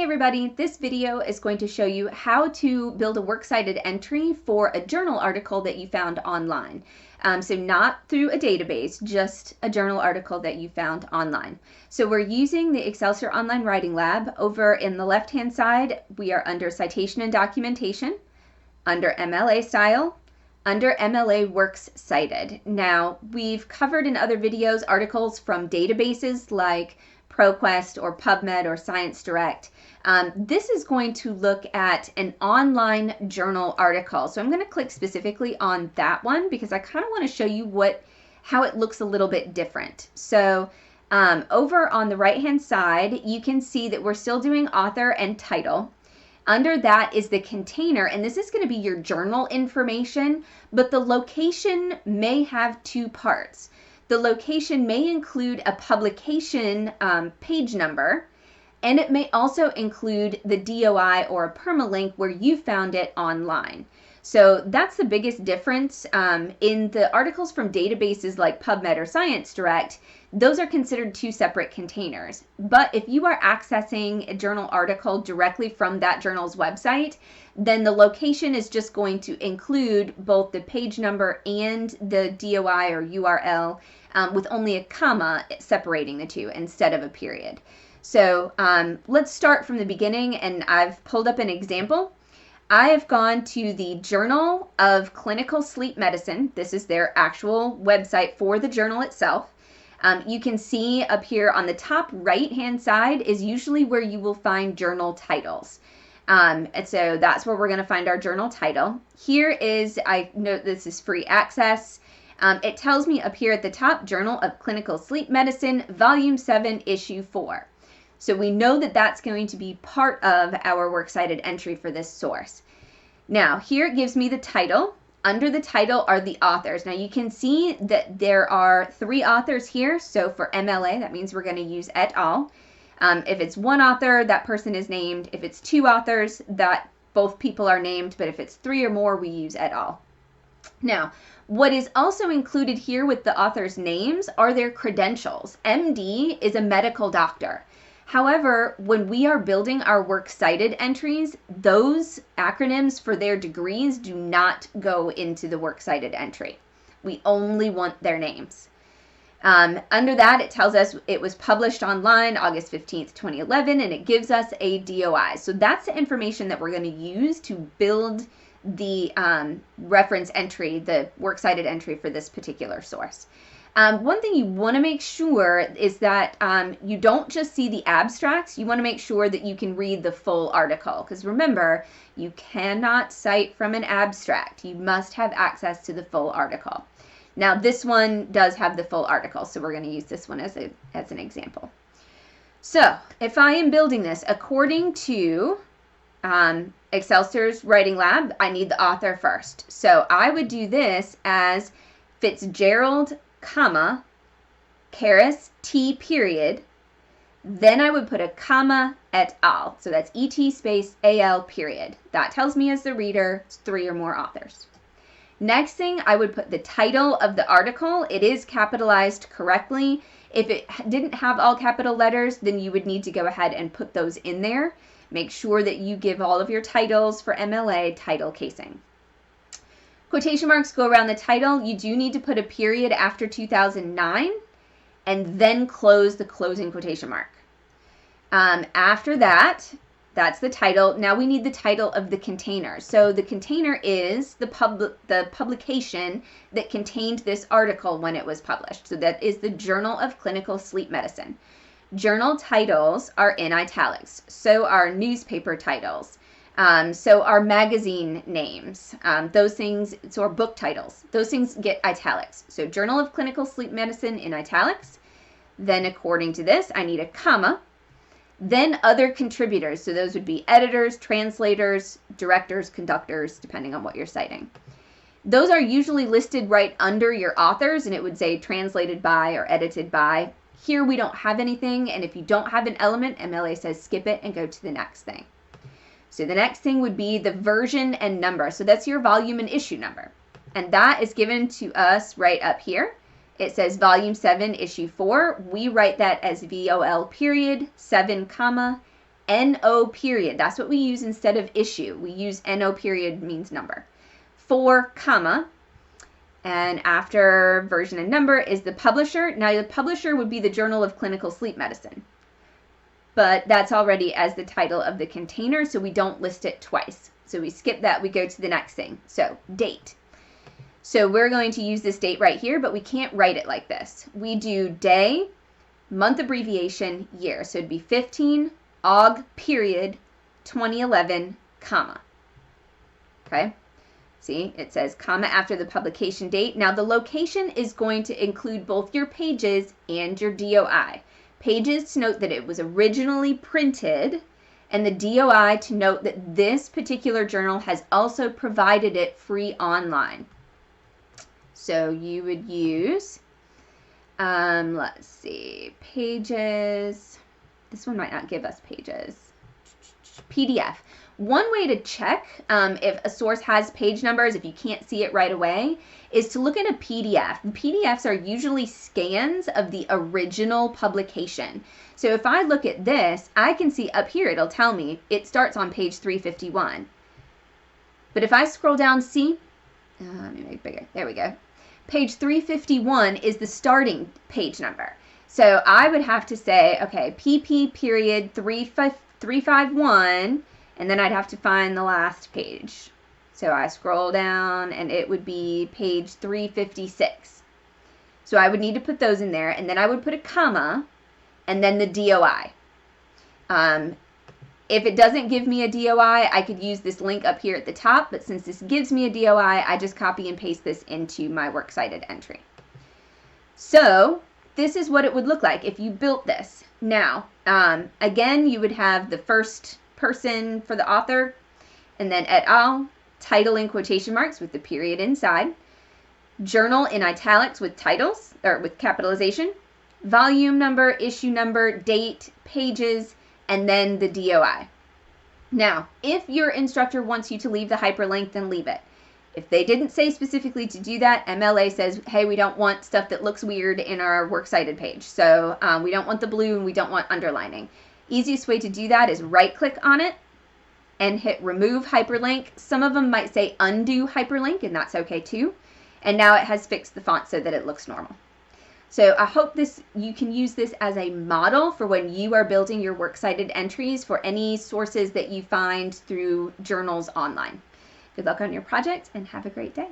everybody, this video is going to show you how to build a works cited entry for a journal article that you found online. So not through a database, just a journal article that you found online. So we're using the Excelsior Online Writing Lab. Over in the left-hand side, we are under Citation and Documentation, under MLA Style, under MLA Works Cited. Now, we've covered in other videos articles from databases like ProQuest or PubMed or ScienceDirect. This is going to look at an online journal article. So I'm going to click specifically on that one because I kind of want to show you how it looks a little bit different. So over on the right-hand side, you can see that we're still doing author and title. Under that is the container, and this is going to be your journal information, but the location may have two parts. The location may include a publication page number, and it may also include the DOI or a permalink where you found it online. So that's the biggest difference. In the articles from databases like PubMed or ScienceDirect, those are considered two separate containers. But if you are accessing a journal article directly from that journal's website, then the location is just going to include both the page number and the DOI or URL with only a comma separating the two instead of a period. So let's start from the beginning, and I've pulled up an example. I have gone to the Journal of Clinical Sleep Medicine. This is their actual website for the journal itself. You can see up here on the top right-hand side is usually where you will find journal titles. And so that's where we're going to find our journal title. Here is, I note this is free access. It tells me up here at the top, Journal of Clinical Sleep Medicine, Volume 7, Issue 4. So we know that that's going to be part of our works cited entry for this source. Now, here it gives me the title. Under the title are the authors. Now, you can see that there are 3 authors here. So for MLA, that means we're going to use et al. If it's one author, that person is named. If it's 2 authors, that both people are named. But if it's 3 or more, we use et al. Now, what is also included here with the authors' names are their credentials. MD is a medical doctor. However, when we are building our works cited entries, those acronyms for their degrees do not go into the works cited entry. We only want their names. Under that, it tells us it was published online August 15th, 2011, and it gives us a DOI. So that's the information that we're going to use to build the reference entry, the works cited entry for this particular source. One thing you want to make sure is that you don't just see the abstracts. You want to make sure that you can read the full article. Because remember, you cannot cite from an abstract. You must have access to the full article. Now, this one does have the full article, so we're going to use this one as an example. So, if I am building this according to Excelsior's Writing Lab, I need the author first. So, I would do this as Fitzgerald, comma, Karras, T period, then I would put a comma et al. So that's ET space AL period. That tells me as the reader it's 3 or more authors. Next thing, I would put the title of the article. It is capitalized correctly. If it didn't have all capital letters, then you would need to go ahead and put those in there. Make sure that you give all of your titles for MLA title casing. Quotation marks go around the title. You do need to put a period after 2009 and then close the closing quotation mark. After that, that's the title. Now we need the title of the container. So the container is the publication that contained this article when it was published. So that is the Journal of Clinical Sleep Medicine. Journal titles are in italics. So are newspaper titles. So our magazine names, those things, so our book titles, those things get italics. So Journal of Clinical Sleep Medicine in italics. Then according to this, I need a comma. Then other contributors. So those would be editors, translators, directors, conductors, depending on what you're citing. Those are usually listed right under your authors, and it would say translated by or edited by. Here we don't have anything, and if you don't have an element, MLA says skip it and go to the next thing. So the next thing would be the version and number. So that's your volume and issue number. And that is given to us right up here. It says volume 7, issue 4. We write that as VOL period, 7, comma, NO period. That's what we use instead of issue. We use NO period means number. 4, comma, and after version and number is the publisher. Now the publisher would be the Journal of Clinical Sleep Medicine, but that's already as the title of the container, so we don't list it twice. So we skip that, we go to the next thing. So date. So we're going to use this date right here, but we can't write it like this. We do day, month abbreviation, year. So it'd be 15 Aug period 2011, comma. Okay. See, it says comma after the publication date. Now the location is going to include both your pages and your DOI. Pages to note that it was originally printed, and the DOI to note that this particular journal has also provided it free online. So you would use, let's see, pages. This one might not give us pages. PDF. One way to check if a source has page numbers, if you can't see it right away, is to look at a PDF. PDFs are usually scans of the original publication. So if I look at this, I can see up here, it'll tell me it starts on page 351. But if I scroll down, see, let me make it bigger. There we go. Page 351 is the starting page number. So I would have to say, okay, PP period 351, and then I'd have to find the last page. So I scroll down and it would be page 356. So I would need to put those in there, and then I would put a comma and then the DOI. If it doesn't give me a DOI, I could use this link up here at the top, but since this gives me a DOI, I just copy and paste this into my Works Cited entry. So this is what it would look like if you built this. Now, again, you would have the first person for the author, and then et al., title in quotation marks with the period inside, journal in italics with titles, or with capitalization, volume number, issue number, date, pages, and then the DOI. Now, if your instructor wants you to leave the hyperlink, then leave it. If they didn't say specifically to do that, MLA says, hey, we don't want stuff that looks weird in our Works Cited page. So we don't want the blue and we don't want underlining. Easiest way to do that is right-click on it and hit remove hyperlink. Some of them might say undo hyperlink, and that's okay too. And now it has fixed the font so that it looks normal. So I hope you can use this as a model for when you are building your Works Cited entries for any sources that you find through journals online. Good luck on your project and have a great day.